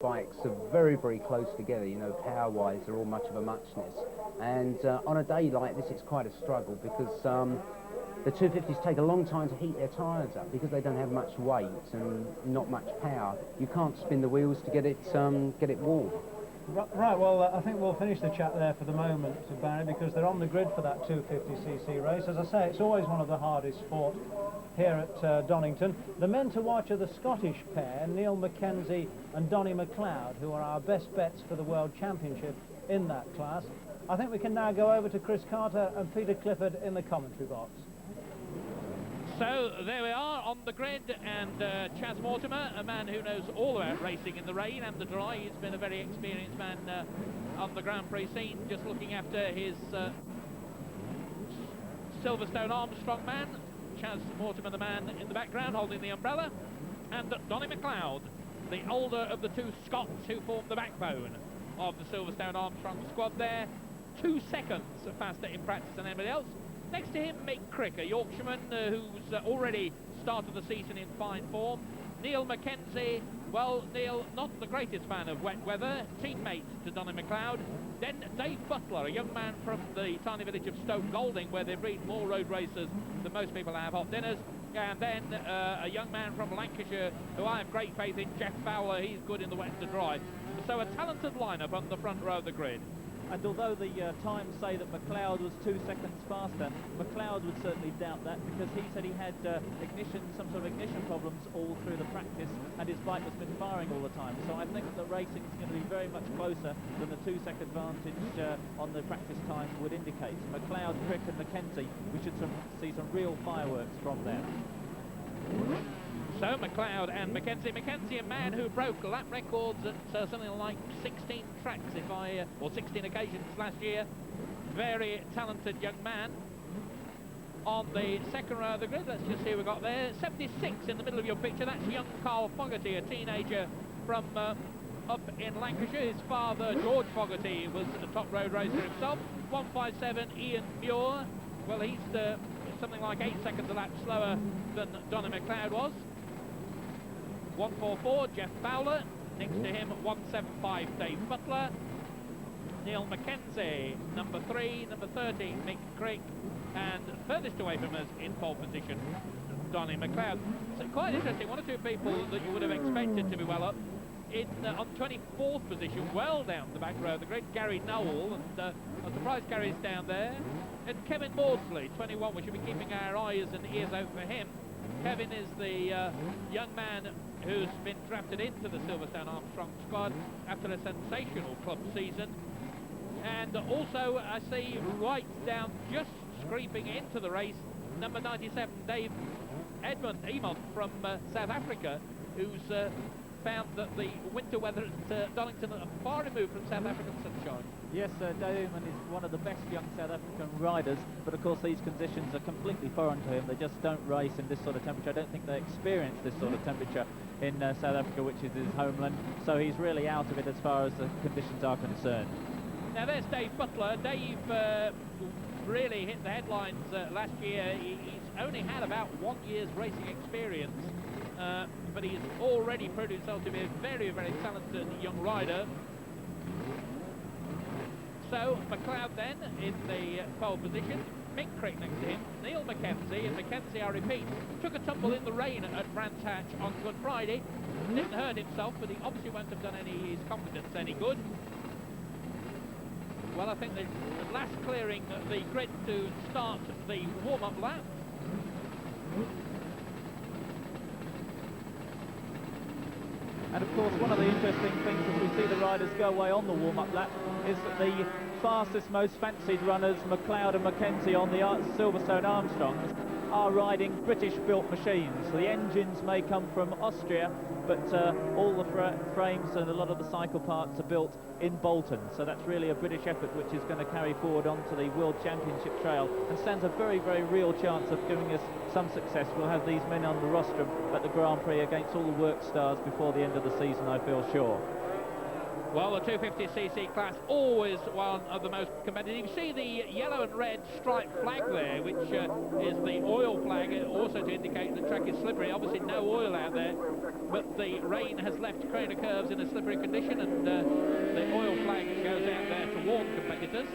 bikes are very, very close together, you know, power-wise, they're all much of a muchness. And on a day like this, it's quite a struggle because the 250s take a long time to heat their tyres up because they don't have much weight and not much power. You can't spin the wheels to get it warm. Right, well, I think we'll finish the chat there for the moment, Barry, because they're on the grid for that 250cc race. As I say, it's always one of the hardest fought here at Donington. The men to watch are the Scottish pair, Neil Mackenzie and Donny McLeod, who are our best bets for the World Championship in that class. I think we can now go over to Chris Carter and Peter Clifford in the commentary box. So there we are on the grid, and Chas Mortimer, a man who knows all about racing in the rain and the dry. He's been a very experienced man on the Grand Prix scene, just looking after his Silverstone Armstrong man. Chas Mortimer, the man in the background holding the umbrella, and Donny McLeod, the older of the two Scots who form the backbone of the Silverstone Armstrong squad there. 2 seconds faster in practice than anybody else. Next to him, Mick Crick, a Yorkshireman who's already started the season in fine form. Neil Mackenzie, well, Neil, not the greatest fan of wet weather, teammate to Donny McLeod. Then Dave Butler, a young man from the tiny village of Stoke Golding, where they breed more road racers than most people have hot dinners. And then a young man from Lancashire, who I have great faith in, Jeff Fowler. He's good in the wet to dry. So a talented lineup on the front row of the grid. And although the times say that McLeod was 2 seconds faster, McLeod would certainly doubt that, because he said he had some sort of ignition problems all through the practice, and his bike has been firing all the time. So I think that racing is going to be very much closer than the 2-second advantage on the practice time would indicate. McLeod, Crick and Mackenzie, we should see some real fireworks from them. So McLeod and Mackenzie. Mackenzie, a man who broke lap records at something like 16 tracks, or 16 occasions last year. Very talented young man. On the second row of the grid, let's just see who we got there. 76 in the middle of your picture. That's young Carl Fogarty, a teenager from up in Lancashire. His father, George Fogarty, was a top road racer himself. 157, Ian Muir. Well, he's something like 8 seconds a lap slower than Donny McLeod was. 144, Jeff Fowler. Next to him, 175, Dave Butler. Neil Mackenzie, number 3, number 30, Mick Crick, and furthest away from us in pole position, Donny McLeod. So quite interesting, 1 or 2 people that you would have expected to be well up. On 24th position, well down the back row of the grid, Gary Nowell, and I'm surprised Gary's down there. And Kevin Maudsley, 21, we should be keeping our eyes and ears out for him. Kevin is the young man who's been drafted into the Silverstone Armstrong squad after a sensational club season. And also I see right down, just scraping into the race, number 97, Dave Emond from South Africa, who's found that the winter weather at Donington are far removed from South African sunshine. Yes, Dave Emond is one of the best young South African riders, but of course these conditions are completely foreign to him. They just don't race in this sort of temperature. I don't think they experience this sort of temperature in South Africa, which is his homeland, so he's really out of it as far as the conditions are concerned. Now there's Dave Butler. Dave really hit the headlines last year. He's only had about 1 year's racing experience, but he's already proved himself to be a very, very talented young rider. So McLeod then in the pole position, Mick Crick next to him, Neil Mackenzie, and Mackenzie, I repeat, took a tumble in the rain at Brands Hatch on Good Friday. Didn't hurt himself, but he obviously won't have done his confidence any good. Well, I think the last clearing the grid to start the warm-up lap. And of course, one of the interesting things as we see the riders go away on the warm-up lap is that the fastest, most fancied runners, McLeod and Mackenzie on the Silverstone Armstrongs, are riding British-built machines. The engines may come from Austria, but all the frames and a lot of the cycle parts are built in Bolton. So that's really a British effort which is going to carry forward onto the World Championship trail and stands a very, very real chance of giving us some success. We'll have these men on the rostrum at the Grand Prix against all the work stars before the end of the season, I feel sure. Well, the 250cc class, always one of the most competitive. You see the yellow and red striped flag there, which is the oil flag, also to indicate the track is slippery. Obviously no oil out there, but the rain has left crater curves in a slippery condition, and the oil flag goes out there to warn competitors.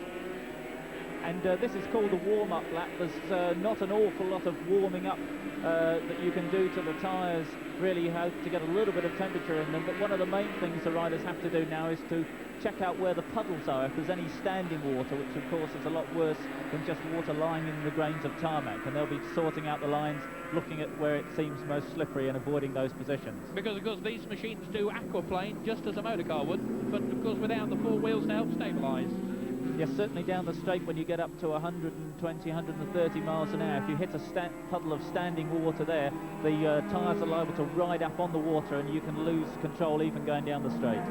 And this is called the warm-up lap. There's not an awful lot of warming up that you can do to the tyres. Really have to get a little bit of temperature in them, but one of the main things the riders have to do now is to check out where the puddles are, if there's any standing water, which of course is a lot worse than just water lying in the grains of tarmac, and they'll be sorting out the lines, looking at where it seems most slippery and avoiding those positions. Because of course these machines do aquaplane just as a motor car would, but of course without the four wheels to help stabilise. Yes, certainly down the straight when you get up to 120, 130 miles an hour, if you hit a puddle of standing water there, the tyres are liable to ride up on the water and you can lose control even going down the straight.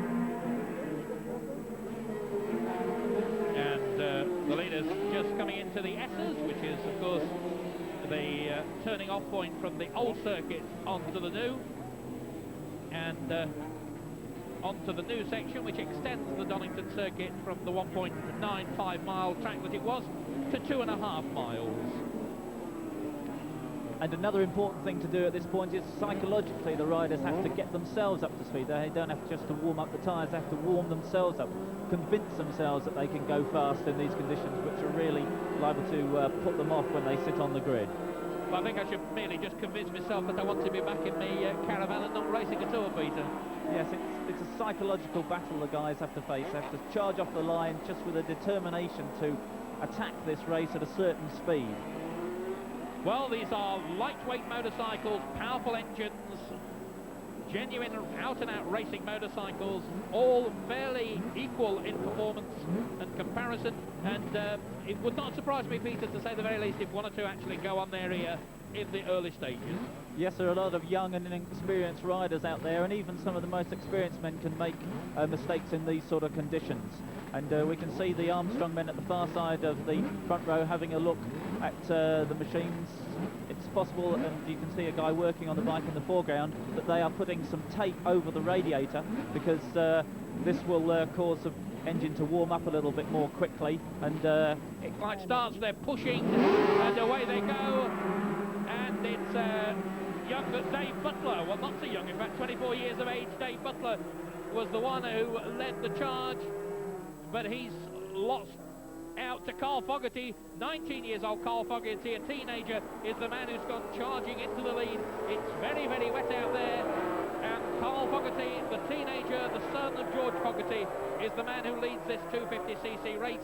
And the leaders just coming into the S's, which is of course the turning off point from the old circuit onto the new, and onto the new section, which extends the Donington circuit from the 1.95 mile track that it was to 2.5 miles. And another important thing to do at this point is psychologically the riders have to get themselves up to speed. They don't have just to warm up the tyres, they have to warm themselves up, convince themselves that they can go fast in these conditions, which are really liable to put them off when they sit on the grid. Well, I think I should merely just convince myself that I want to be back in the caravan and not racing at all, Peter. Yes, it's a psychological battle the guys have to face. They have to charge off the line just with a determination to attack this race at a certain speed. Well, these are lightweight motorcycles, powerful engines, genuine out-and-out racing motorcycles, all fairly equal in performance and comparison, and it would not surprise me, Peter, to say the very least, if one or two actually go on their ear in the early stages. Yes, there are a lot of young and inexperienced riders out there, and even some of the most experienced men can make mistakes in these sort of conditions. And we can see the Armstrong men at the far side of the front row having a look at the machines. It's possible, and you can see a guy working on the bike in the foreground, that they are putting some tape over the radiator, because this will cause the engine to warm up a little bit more quickly. And it quite starts, they're pushing, and away they go. And it's young Dave Butler, well, not so young, in fact 24 years of age. Dave Butler was the one who led the charge, but he's lost out to Carl Fogarty. 19 years old Carl Fogarty, a teenager, is the man who's gone charging into the lead. It's very, very wet out there, and Carl Fogarty, the teenager, the son of George Fogarty, is the man who leads this 250cc race.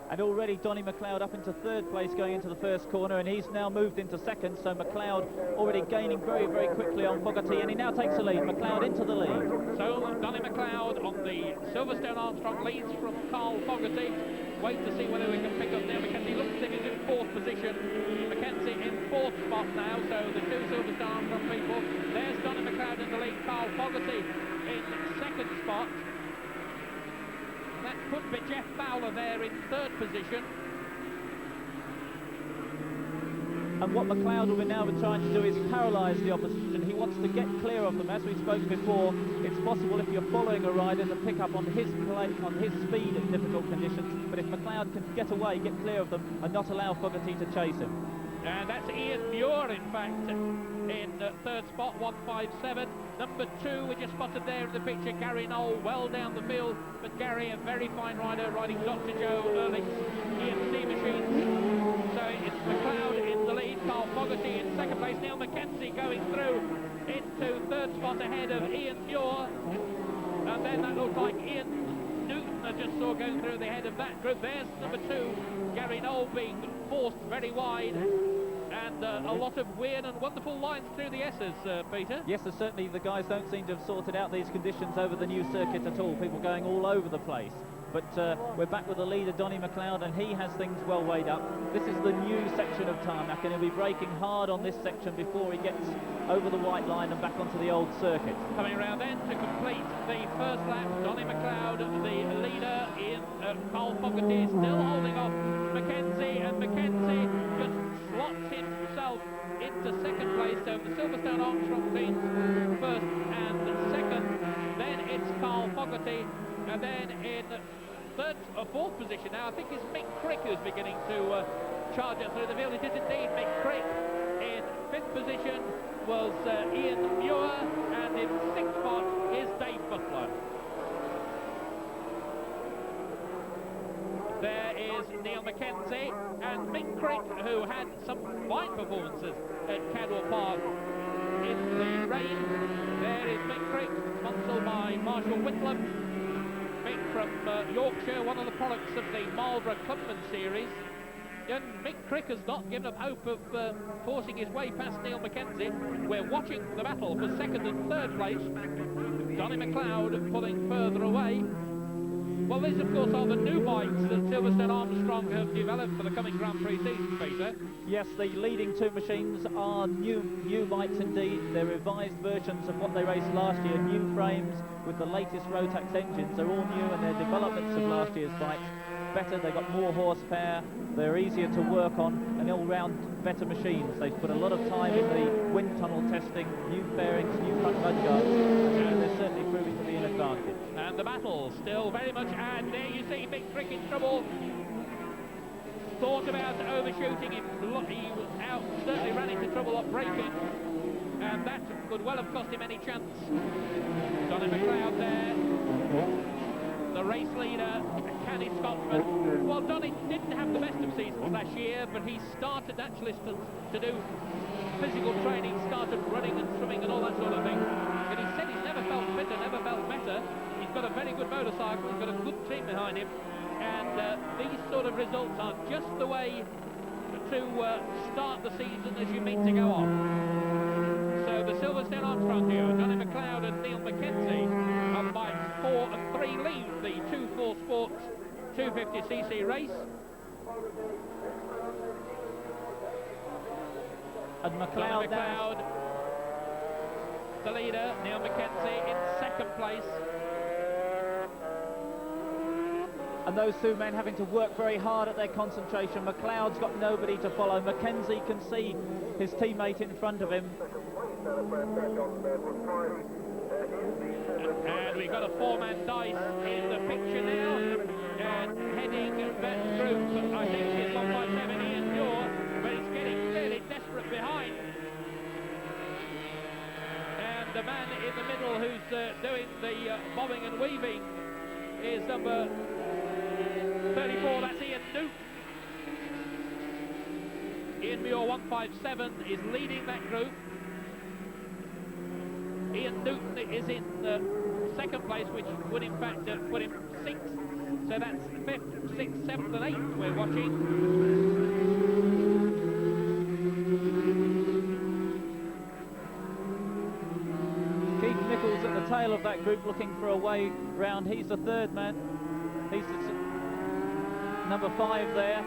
And already Donny McLeod up into third place going into the first corner, and he's now moved into second, so McLeod already gaining very, very quickly on Fogarty, and he now takes the lead. McLeod into the lead. So Donny McLeod on the Silverstone Armstrong leads from Carl Fogarty. Wait to see whether we can pick up Neil Mackenzie. Looks as if he's in fourth position. Mackenzie in fourth spot now, so the two Silverstone Armstrong people. There's Donny McLeod in the lead, Carl Fogarty in second spot. That could be Jeff Fowler there in third position. And what McLeod will be now trying to do is paralyse the opposition. He wants to get clear of them. As we spoke before, it's possible if you're following a rider to pick up on his speed in difficult conditions, but if McLeod can get away, get clear of them, and not allow Fogarty to chase him. And that's Ian Muir, in fact, in third spot, 157. Number 2, we just spotted there in the picture, Gary Knoll, well down the field, but Gary, a very fine rider, riding Dr. Joe Ehrlich's EMC machine. So it's McLeod in the lead, Carl Fogarty in second place, Neil Mackenzie going through into third spot ahead of Ian Muir. And then that looked like Ian Newton, I just saw going through the head of that group. There's number 2, Gary Knoll, being forced very wide. And a lot of weird and wonderful lines through the S's, Peter. Yes, certainly the guys don't seem to have sorted out these conditions over the new circuit at all. People going all over the place. But we're back with the leader, Donny McLeod, and he has things well weighed up. This is the new section of tarmac, and he'll be braking hard on this section before he gets over the white line and back onto the old circuit. Coming around then to complete the first lap, Donny McLeod, the leader, in Carl Fogarty still holding off Mackenzie, and Mackenzie just slots himself into second place. So the Silverstone Armstrong team first and second. Then it's Carl Fogarty. And then in third or fourth position now, I think it's Mick Crick who's beginning to charge up through the field. It is indeed Mick Crick. In fifth position was Ian Muir, and in sixth spot is Dave Butler. There is Neil Mackenzie and Mick Crick, who had some fine performances at Cadwell Park in the rain. There is Mick Crick, sponsored by Marshall Whitlam. Mick from Yorkshire, one of the products of the Marlborough Clubman series. And Mick Crick has not given up hope of forcing his way past Neil Mackenzie. We're watching the battle for second and third place. Donny McLeod pulling further away. Well, these, of course, are the new bikes that Silverstone Armstrong have developed for the coming Grand Prix season, Peter. Yes, the leading two machines are new bikes indeed. They're revised versions of what they raced last year. New frames with the latest Rotax engines. They're all new, and they're developments of last year's bikes. Better, they've got more horsepower, they're easier to work on, and all-round better machines. They've put a lot of time in the wind tunnel testing, new bearings, new front mudguards, and they're certainly proving to be an advantage. And the battle still very much, and there you see Mick Crick in trouble. Thought about overshooting him, he was out, certainly ran into trouble up braking, and that could well have cost him any chance. Donny McLeod there, the race leader, a canny Scotsman. Well, Donny didn't have the best of seasons last year, but he started actually to do physical training, started running and swimming and all that sort of thing. And he said he's never felt fitter, never felt better. He's got a very good motorcycle, he's got a good team behind him, and these sort of results are just the way to start the season as you mean to go on. So the Silverstone Armstrong duo, Donny McLeod and Neil Mackenzie, up by 4 and 3, lead the 2-4 Sports 250cc race. And McLeod, the leader, Neil Mackenzie in second place. And those two men having to work very hard at their concentration. McLeod's got nobody to follow. Mackenzie can see his teammate in front of him. And we've got a four-man dice in the picture now. And heading that group, I think it's 157 Ian Muir, but he's getting fairly desperate behind. And the man in the middle who's doing the bobbing and weaving is number 34, that's Ian Newton. Ian Muir 157 is leading that group. Ian Newton is in second place, which would in fact put him 6th. So that's 5th, 6th, 7th and 8th we're watching. Keith Nichols at the tail of that group looking for a way round. He's the third man. He's number 5 there.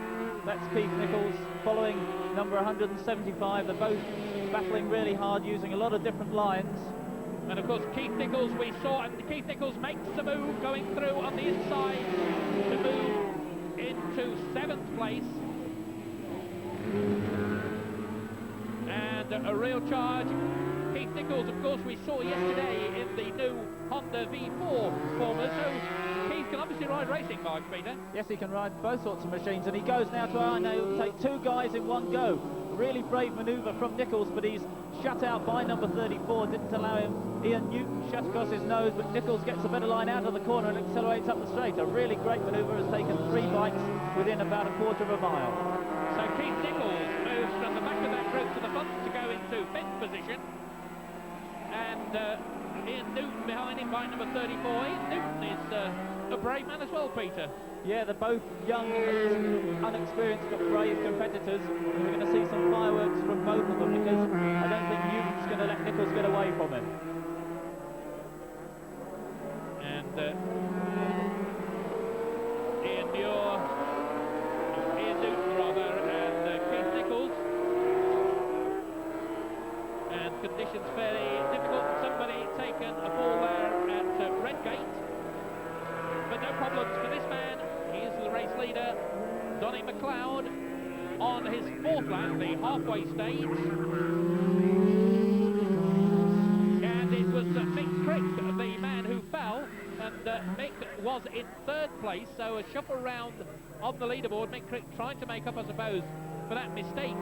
That's Keith Nichols following number 175. They're both battling really hard, using a lot of different lines. And of course Keith Nichols we saw, and Keith Nichols makes the move going through on the inside to move into 7th place. And a real charge. Keith Nichols, of course, we saw yesterday in the new Honda V4 Formula, so Keith can obviously ride racing bikes, Peter. Yes, he can ride both sorts of machines, and he goes now to Arno, take 2 guys in one go. Really brave manoeuvre from Nichols, but he's shut out by number 34, didn't allow him. Ian Newton shut across his nose, but Nichols gets a better line out of the corner and accelerates up the straight. A really great manoeuvre, has taken 3 bikes within about a quarter of a mile. So Keith Nichols moves from the back of that group to the front to go into 5th position. And Ian Newton behind him by number 34. Ian Newton is a brave man as well, Peter. Yeah, they're both young, unexperienced but brave competitors. We're going to see some fireworks from both of them, because I don't think Newton's going to let Nichols get away from him. And Ian Newton rather, and Keith Nichols. And conditions fairly difficult. Somebody taken a fall there at Redgate. But no problems for this man. He is the race leader, Donny McLeod, on his 4th lap, the halfway stage. And it was Mick Crick, the man who fell, and Mick was in third place, so a shuffle round on the leaderboard. Mick Crick trying to make up, I suppose, for that mistake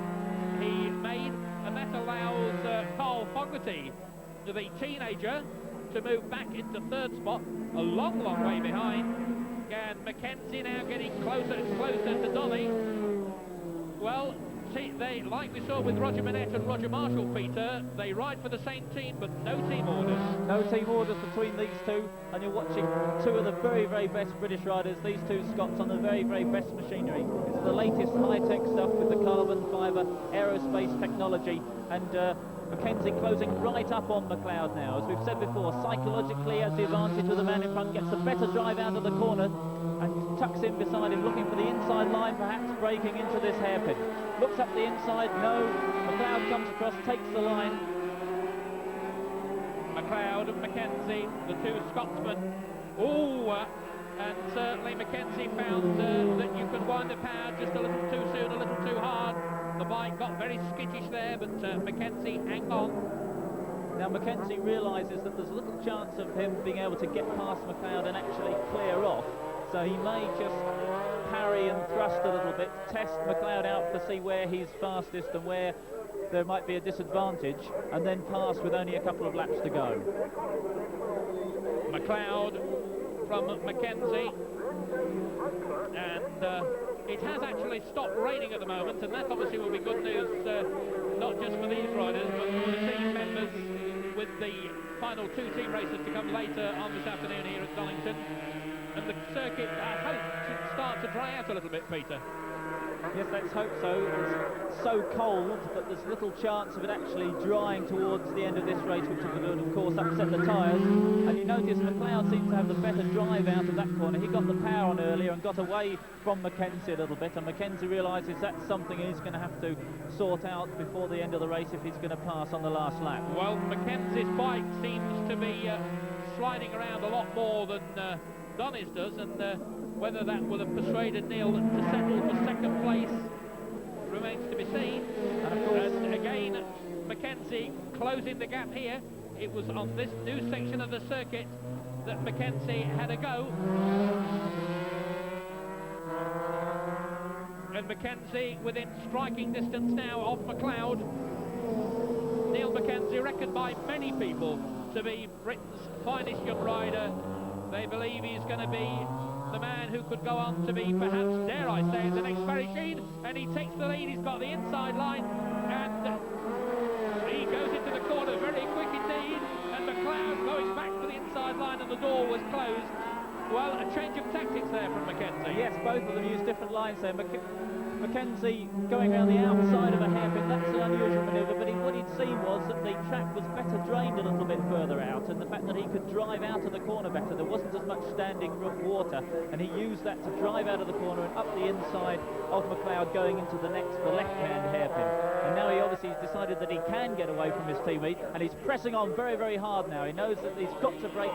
he made, and that allows Carl Fogarty, the teenager, to move back into third spot, a long, long way behind. And Mackenzie now getting closer and closer to Donny. Well, they, like we saw with Roger Manette and Roger Marshall, Peter, they ride for the same team, but no team orders. No team orders between these two, and you're watching two of the very, very best British riders, these two Scots, on the very, very best machinery. It's the latest high-tech stuff with the carbon fibre aerospace technology, and Mackenzie closing right up on McLeod now. As we've said before, psychologically has the advantage with the man in front, gets the better drive out of the corner and tucks in beside him, looking for the inside line, perhaps breaking into this hairpin. Looks up the inside, no. McLeod comes across, takes the line. McLeod and Mackenzie, the two Scotsmen. Oh, and certainly Mackenzie found that you could wind the power just a little too soon, a little too hard. The bike got very skittish there, but Mackenzie, hang on. Now Mackenzie realises that there's little chance of him being able to get past McLeod and actually clear off, so he may just parry and thrust a little bit, test McLeod out to see where he's fastest and where there might be a disadvantage, and then pass with only a couple of laps to go. McLeod from Mackenzie, and it has actually stopped raining at the moment, and that obviously will be good news, not just for these riders, but for the team members, with the final two team races to come later on this afternoon here at Donington. And the circuit, I hope, should start to dry out a little bit, Peter. Yes, let's hope so. It's so cold that there's little chance of it actually drying towards the end of this race, which would, of course, upset the tyres. And you notice McLeod seems to have the better drive out of that corner. He got the power on earlier and got away from Mackenzie a little bit, and Mackenzie realises that's something he's going to have to sort out before the end of the race if he's going to pass on the last lap. Well, Mackenzie's bike seems to be sliding around a lot more than Donny's does, and whether that will have persuaded Neil to settle for second place remains to be seen. And again, Mackenzie closing the gap here. It was on this new section of the circuit that Mackenzie had a go. And Mackenzie within striking distance now of McLeod. Neil Mackenzie, reckoned by many people to be Britain's finest young rider. They believe he's going to be the man who could go on to be, perhaps, dare I say, the next Barry Sheene, and he takes the lead. He's got the inside line, and he goes into the corner very quick indeed, and McLeod goes back to the inside line, and the door was closed. Well, a change of tactics there from Mackenzie. Yes, both of them use different lines there. Mackenzie going around the outside of a hairpin, that's an unusual manoeuvre, but what he'd seen was that the track was better drained a little bit further out, and the fact that he could drive out of the corner better, there wasn't as much standing water, and he used that to drive out of the corner and up the inside of McLeod going into the left-hand hairpin. And now he obviously has decided that he can get away from his teammate, and he's pressing on very, very hard now. He knows that he's got to break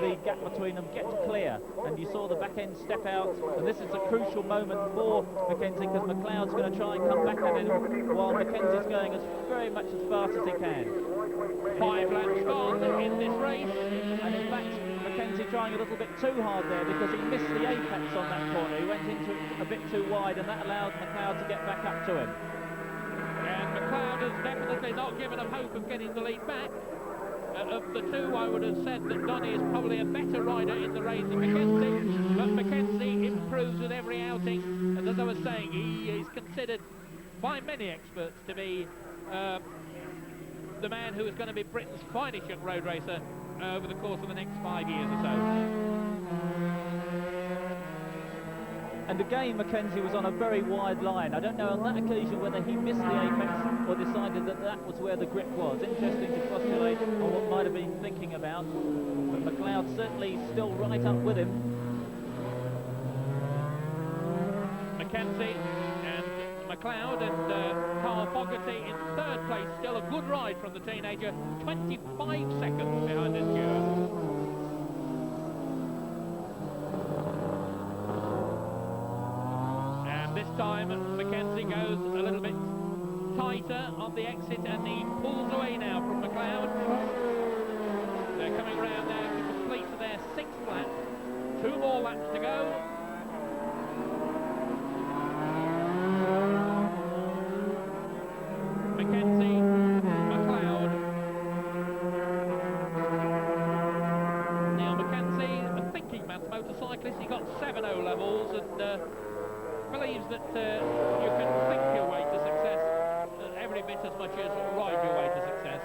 the gap between them, get clear, and you saw the back end step out, and this is a crucial moment for Mackenzie, because McLeod's going to try and come back at him while Mackenzie's going as very much as fast as he can. 5 laps gone in this race, and in fact Mackenzie trying a little bit too hard there because he missed the apex on that corner. He went into it a bit too wide, and that allowed McLeod to get back up to him. And McLeod has definitely not given up hope of getting the lead back. Of the two, I would have said that Donny is probably a better rider in the race than Mackenzie, but Mackenzie improves with every outing, and as I was saying, he is considered by many experts to be the man who is going to be Britain's finest young road racer over the course of the next 5 years or so. And again, Mackenzie was on a very wide line. I don't know on that occasion whether he missed the apex or decided that that was where the grip was. Interesting to postulate on what might have been thinking about. But McLeod certainly still right up with him. Mackenzie and McLeod and Carl Fogarty in third place. Still a good ride from the teenager. 25 seconds behind his duo. This time Mackenzie goes a little bit tighter on the exit, and he pulls away now from McLeod. They're coming around now to complete their 6th lap. 2 more laps to go. Mackenzie, McLeod. Neil Mackenzie, a thinking man's motorcyclist. He got 7 O-levels and believes that you can think your way to success every bit as much as ride your way to success.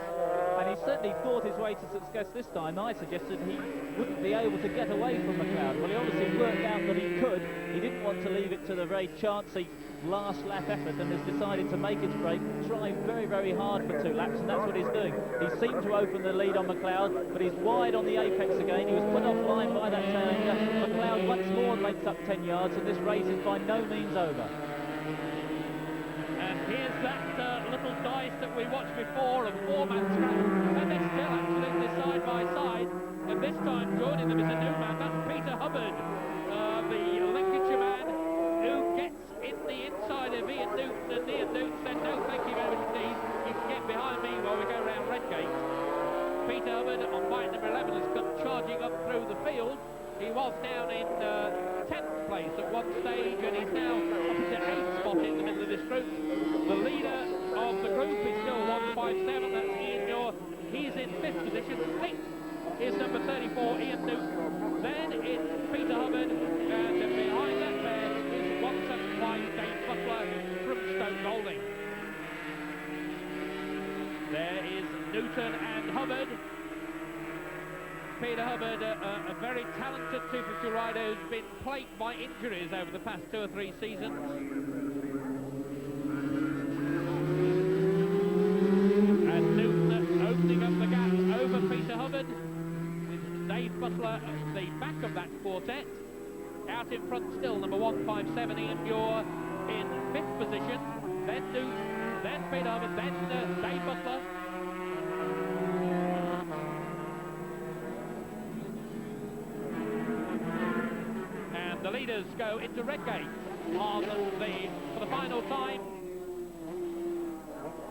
And he certainly thought his way to success this time. I suggested he wouldn't be able to get away from McLeod. Well, he obviously worked out that he could. He didn't want to leave it to the very chancy last lap effort and has decided to make his break, try very, very hard for 2 laps, and that's what he's doing. He seemed to open the lead on McLeod, but he's wide on the apex again. He was put offline by that tail ender. McLeod once more makes up 10 yards, and this race is by no means over. And here's that little dice that we watched before of 4-man scratch, and they're still absolutely side by side. And this time joining them is a new man, that's Peter Hubbard, the Lincolnshire man, who gets in the inside of Ian Newton, and Ian Newton said, no thank you very much indeed, you can get behind me while we go around Redgate. Peter Hubbard on bike number 11 has come charging up through the field. He was down in 10th place at one stage, and he's now up into 8th spot in the middle of this group. The leader of the group is still 157, that's Ian Muir. He's in 5th position. 6th is number 34, Ian Newton. Then it's Peter Hubbard, and behind that pair is 175, Dave Butler from Stoke Golding. There is Newton and Hubbard. Peter Hubbard, a very talented 250 rider who's been plagued by injuries over the past 2 or 3 seasons. And Newton opening up the gap over Peter Hubbard, with Dave Butler at the back of that quartet. Out in front still, number 157, Ian Muir in 5th position. Then Newton, then Peter Hubbard, then Dave Butler. The leaders go into Redgate for the final time.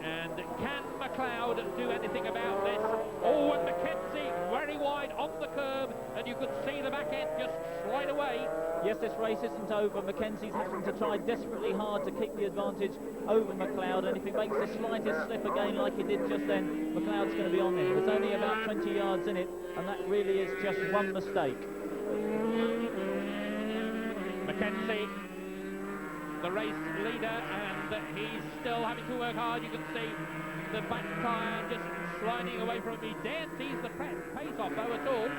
And can McLeod do anything about this? Oh, and Mackenzie very wide on the curb, and you could see the back end just slide away. Yes, this race isn't over. Mackenzie's having to try desperately hard to keep the advantage over McLeod, and if he makes the slightest slip again like he did just then, McLeod's going to be on him. There's only about 20 yards in it, and that really is just one mistake. Mackenzie, the race leader, and he's still having to work hard. You can see the back tyre just sliding away from him. He daren't ease the pace off though at all.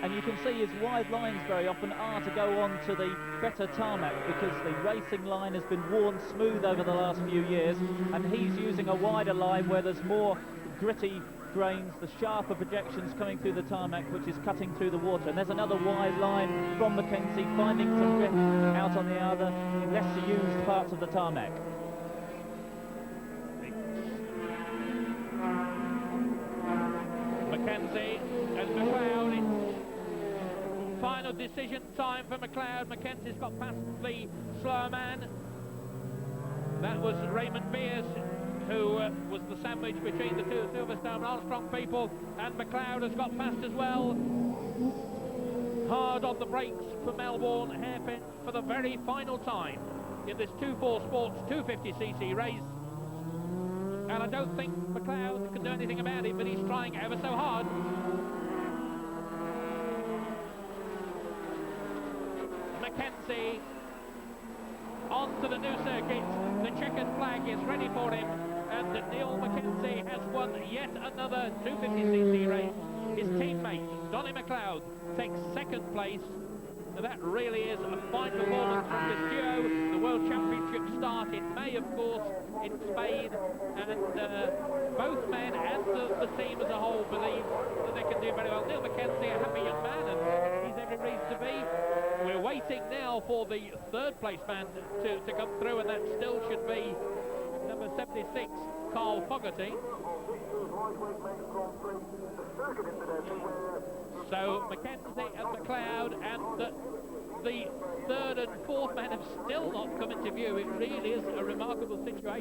And you can see his wide lines very often are to go on to the better tarmac, because the racing line has been worn smooth over the last few years, and he's using a wider line where there's more gritty grains, the sharper projections coming through the tarmac, which is cutting through the water. And there's another wide line from Mackenzie, finding some grip out on the other less used parts of the tarmac. Mackenzie and McLeod, it's final decision time for McLeod. Mackenzie's got past the slower man. That was Raymond Beers, who was the sandwich between the two Silverstone and Armstrong people, and McLeod has got past as well. Hard on the brakes for Melbourne, hairpin for the very final time in this 2-4 Sports 250cc race. And I don't think McLeod can do anything about it, but he's trying ever so hard. Mackenzie onto the new circuit. The checkered flag is ready for him, and Neil Mackenzie has won yet another 250cc race. His teammate, Donny McLeod, takes 2nd place. Now that really is a fine performance from this duo. The World Championship start in May, of course, in Spain, and both men and the team as a whole believe that they can do very well. Neil Mackenzie, a happy young man, and he's every reason to be. We're waiting now for the 3rd place man to come through, and that still should be number 76, Carl Fogarty. So Mackenzie and McLeod and the 3rd and 4th man have still not come into view. It really is a remarkable situation.